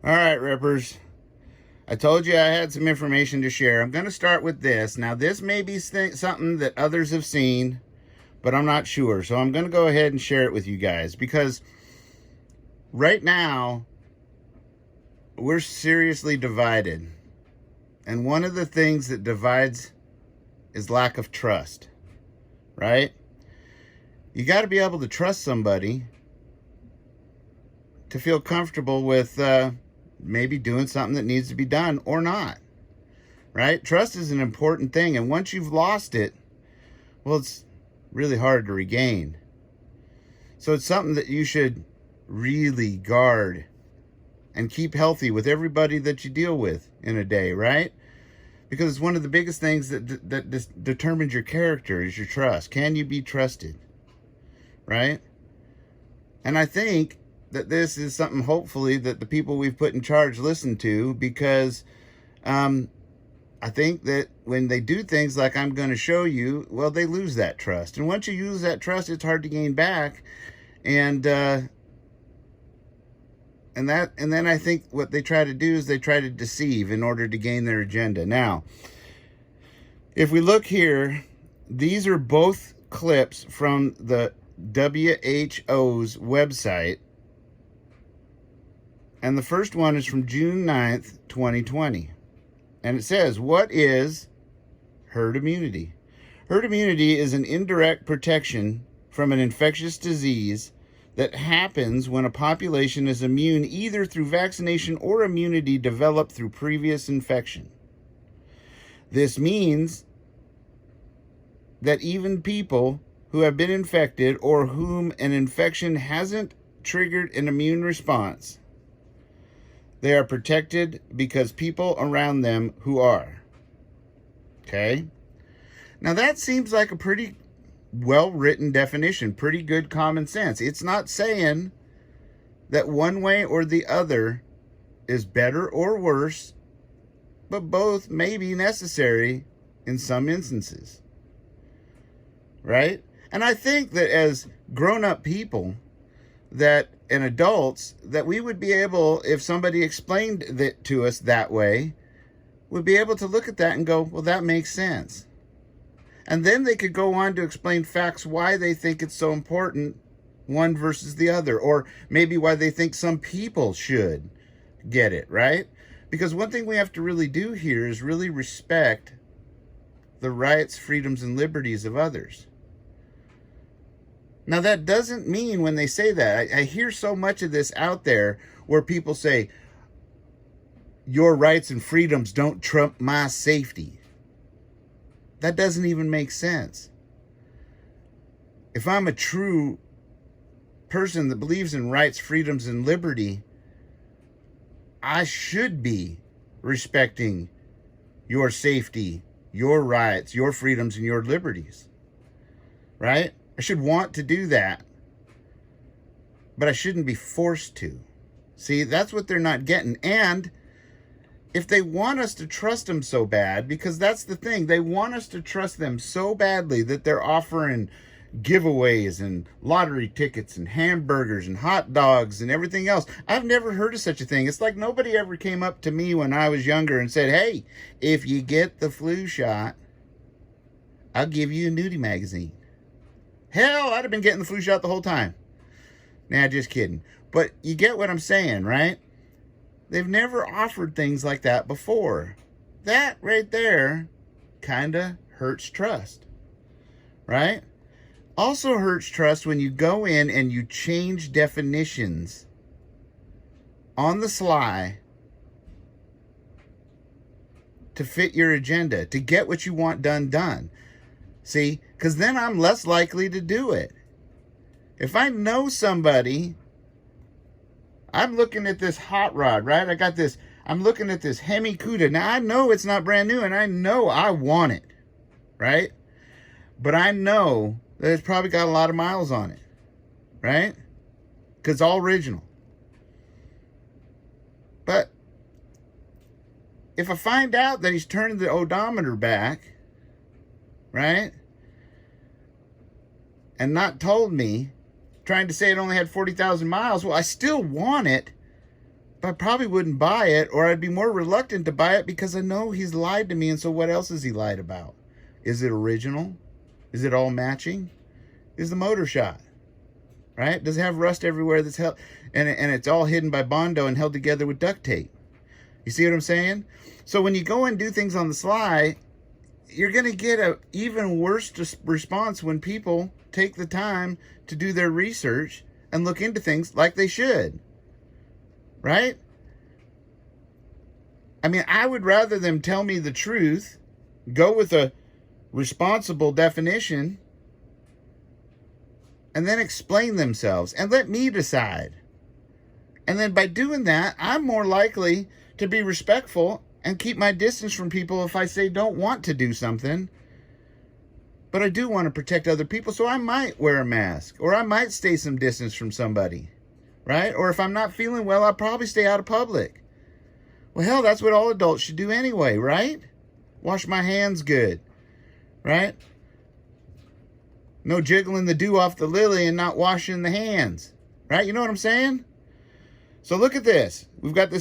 All right, Rippers. I told you I had some information to share. I'm going to start with this. Now, this may be something that others have seen, but I'm not sure. So I'm going to go ahead and share it with you guys because right now we're seriously divided. And one of the things that divides is lack of trust, right? You got to be able to trust somebody to feel comfortable with maybe doing something that needs to be done or not, right? Trust is an important thing. And once you've lost it, well, it's really hard to regain. So it's something that you should really guard and keep healthy with everybody that you deal with in a day, right? Because it's one of the biggest things that determines your character is your trust. Can you be trusted, right? And I think that this is something, hopefully, that the people we've put in charge listen to, because I think that when they do things like I'm going to show you, well, they lose that trust. And once you lose that trust, it's hard to gain back. And then I think what they try to do is they try to deceive in order to gain their agenda. Now, if we look here, these are both clips from the WHO's website. And the first one is from June 9th, 2020. And it says, what is herd immunity? Herd immunity is an indirect protection from an infectious disease that happens when a population is immune either through vaccination or immunity developed through previous infection. This means that even people who have been infected or whom an infection hasn't triggered an immune response, they are protected because people around them who are. Okay? Now that seems like a pretty well-written definition, pretty good common sense. It's not saying that one way or the other is better or worse, but both may be necessary in some instances. Right? And I think that as grown-up people, and adults, that we would be able, if somebody explained it to us that way, would be able to look at that and go, well, that makes sense. And then they could go on to explain facts why they think it's so important, one versus the other, or maybe why they think some people should get it, right? Because one thing we have to really do here is really respect the rights, freedoms, and liberties of others. Now, that doesn't mean when they say that, I hear so much of this out there where people say, your rights and freedoms don't trump my safety. That doesn't even make sense. If I'm a true person that believes in rights, freedoms, and liberty, I should be respecting your safety, your rights, your freedoms, and your liberties. Right? I should want to do that, but I shouldn't be forced to. See, that's what they're not getting. And if they want us to trust them so bad, because that's the thing, they want us to trust them so badly that they're offering giveaways and lottery tickets and hamburgers and hot dogs and everything else. I've never heard of such a thing. It's like nobody ever came up to me when I was younger and said, hey, if you get the flu shot, I'll give you a nudie magazine. Hell, I'd have been getting the flu shot the whole time. Nah, just kidding. But you get what I'm saying, right? They've never offered things like that before. That right there kind of hurts trust, right? Also hurts trust when you go in and you change definitions on the sly to fit your agenda, to get what you want done. See, because then I'm less likely to do it. If I know somebody, I'm looking at this hot rod, right? I'm looking at this Hemi Cuda. Now, I know it's not brand new, and I know I want it, right? But I know that it's probably got a lot of miles on it, right? Because it's all original. But if I find out that he's turning the odometer back, right, and not told me, trying to say it only had 40,000 miles, well, I still want it, I probably wouldn't buy it, or I'd be more reluctant to buy it because I know he's lied to me. And so what else has he lied about? Is it original? Is it all matching? Is the motor shot? Right? Does it have rust everywhere that's held, and it's all hidden by Bondo and held together with duct tape? You see what I'm saying? So when you go and do things on the sly, you're going to get an even worse response when people take the time to do their research and look into things like they should. Right? I mean, I would rather them tell me the truth, go with a responsible definition, and then explain themselves and let me decide. And then by doing that, I'm more likely to be respectful and keep my distance from people if I say don't want to do something. But I do want to protect other people, so I might wear a mask, or I might stay some distance from somebody, right? Or if I'm not feeling well, I'll probably stay out of public. Well, hell, that's what all adults should do anyway, right? Wash my hands good, right? No jiggling the dew off the lily and not washing the hands, right? You know what I'm saying? So look at this. We've got the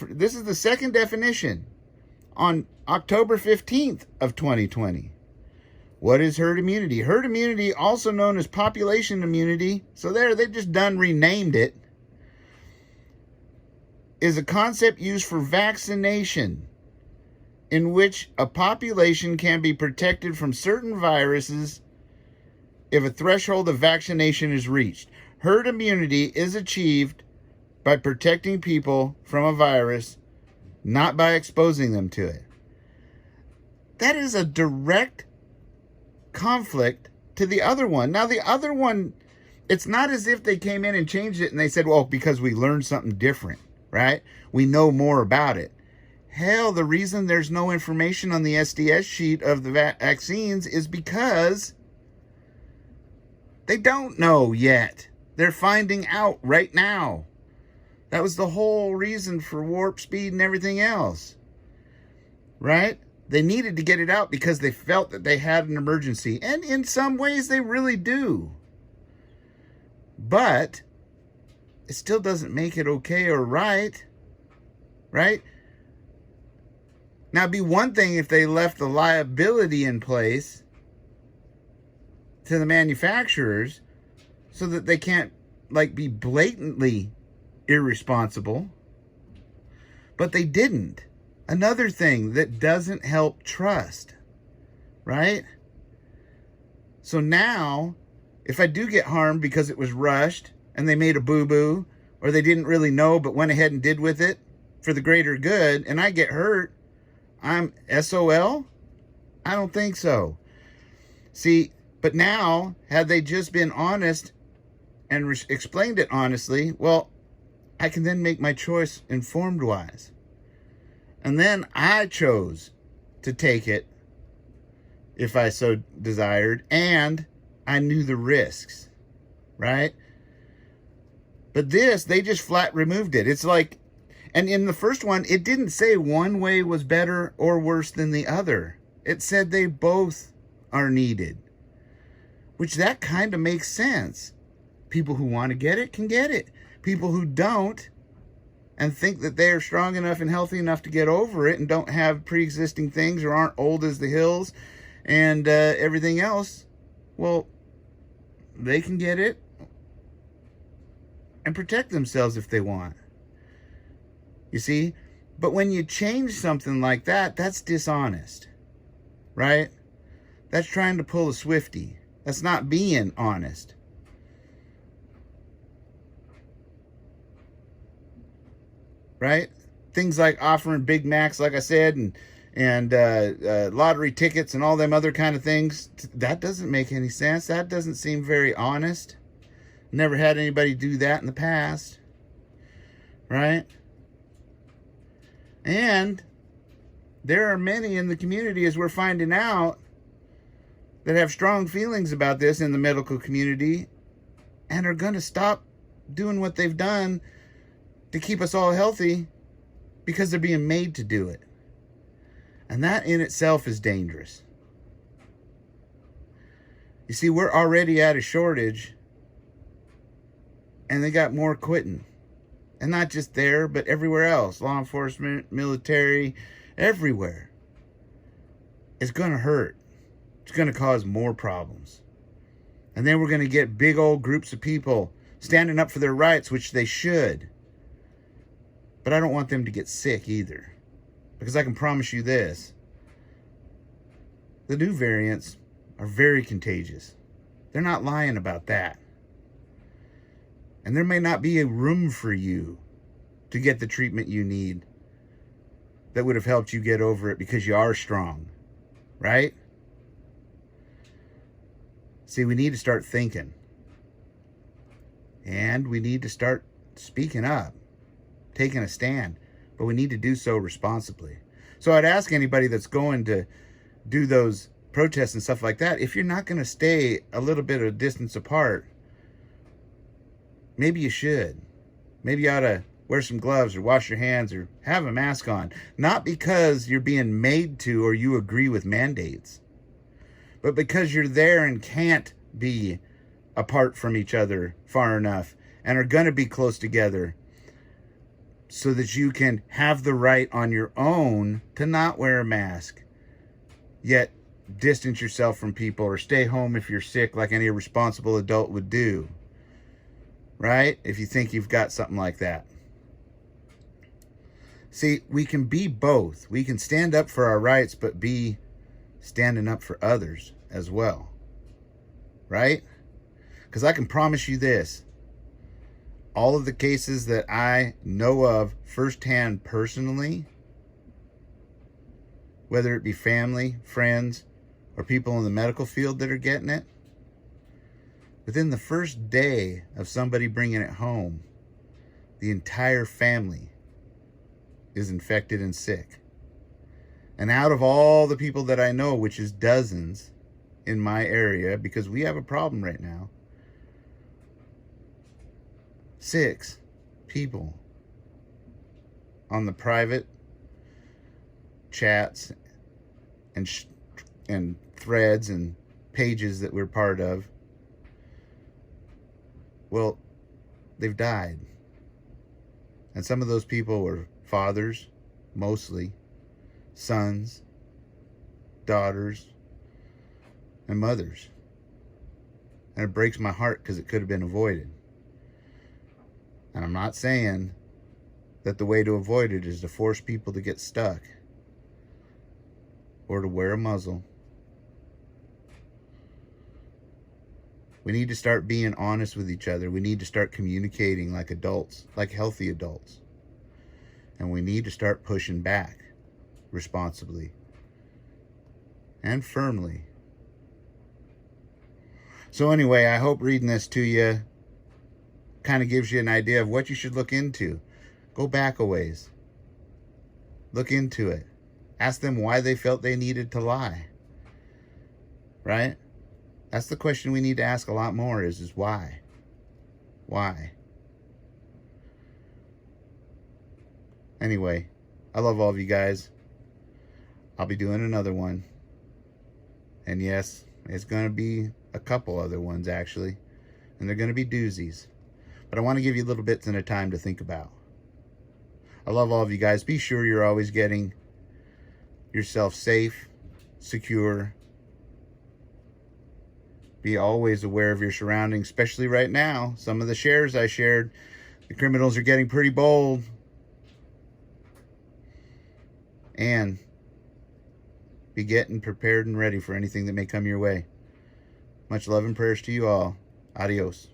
this is the second definition on October 15th of 2020. What is herd immunity? Herd immunity, also known as population immunity, so they just done renamed it, is a concept used for vaccination in which a population can be protected from certain viruses if a threshold of vaccination is reached. Herd immunity is achieved by protecting people from a virus, not by exposing them to it. That is a direct conflict to the other one. Now, the other one, it's not as if they came in and changed it and they said, well, because we learned something different, right? We know more about it. Hell, the reason there's no information on the SDS sheet of the vaccines is because they don't know yet. They're finding out right now. That was the whole reason for warp speed and everything else, right? They needed to get it out because they felt that they had an emergency. And in some ways, they really do. But it still doesn't make it okay or right, right? Now, it'd be one thing if they left the liability in place to the manufacturers so that they can't, like, be blatantly irresponsible. But they didn't. Another thing that doesn't help trust, right? So now, if I do get harmed because it was rushed and they made a boo-boo, or they didn't really know but went ahead and did with it for the greater good, and I get hurt, I'm SOL? I don't think so. See, but now, had they just been honest and explained it honestly, well, I can then make my choice informed-wise. And then I chose to take it if I so desired, and I knew the risks, right? But this, they just flat removed it. It's like, and in the first one, it didn't say one way was better or worse than the other. It said they both are needed, which that kind of makes sense. People who want to get it can get it. People who don't and think that they are strong enough and healthy enough to get over it and don't have pre-existing things or aren't old as the hills and everything else, well, they can get it and protect themselves if they want. You see? But when you change something like that, that's dishonest, right? That's trying to pull a Swiftie. That's not being honest. Right? Things like offering Big Macs, like I said, and lottery tickets and all them other kind of things. That doesn't make any sense. That doesn't seem very honest. Never had anybody do that in the past. Right? And there are many in the community, as we're finding out, that have strong feelings about this in the medical community and are going to stop doing what they've done to keep us all healthy because they're being made to do it. And that in itself is dangerous. You see, we're already at a shortage and they got more quitting. And not just there, but everywhere else. Law enforcement, military, everywhere. It's going to hurt. It's going to cause more problems. And then we're going to get big old groups of people standing up for their rights, which they should. But I don't want them to get sick either. Because I can promise you this. The new variants are very contagious. They're not lying about that. And there may not be a room for you to get the treatment you need that would have helped you get over it because you are strong, right? See, we need to start thinking. And we need to start speaking up, taking a stand. But we need to do so responsibly. So I'd ask anybody that's going to do those protests and stuff like that, if you're not going to stay a little bit of a distance apart, maybe you should. Maybe you ought to wear some gloves or wash your hands or have a mask on. Not because you're being made to or you agree with mandates, but because you're there and can't be apart from each other far enough and are going to be close together so that you can have the right on your own to not wear a mask, yet distance yourself from people or stay home if you're sick like any responsible adult would do. Right? If you think you've got something like that. See, we can be both. We can stand up for our rights, but be standing up for others as well. Right? Because I can promise you this. All of the cases that I know of firsthand personally, whether it be family, friends, or people in the medical field that are getting it, within the first day of somebody bringing it home, the entire family is infected and sick. And out of all the people that I know, which is dozens in my area, because we have a problem right now, 6 people on the private chats and threads and pages that we're part of, well, they've died. And some of those people were fathers, mostly, sons, daughters, and mothers. And it breaks my heart because it could have been avoided. And I'm not saying that the way to avoid it is to force people to get stuck or to wear a muzzle. We need to start being honest with each other. We need to start communicating like adults, like healthy adults. And we need to start pushing back responsibly and firmly. So anyway, I hope reading this to you kind of gives you an idea of what you should look into. Go back a ways. Look into it. Ask them why they felt they needed to lie. Right? That's the question we need to ask a lot more is why? Why? Anyway, I love all of you guys. I'll be doing another one. And yes, it's going to be a couple other ones actually. And they're going to be doozies. But I want to give you little bits and a time to think about. I love all of you guys. Be sure you're always getting yourself safe, secure. Be always aware of your surroundings, especially right now. Some of the shares I shared, the criminals are getting pretty bold. And be getting prepared and ready for anything that may come your way. Much love and prayers to you all. Adios.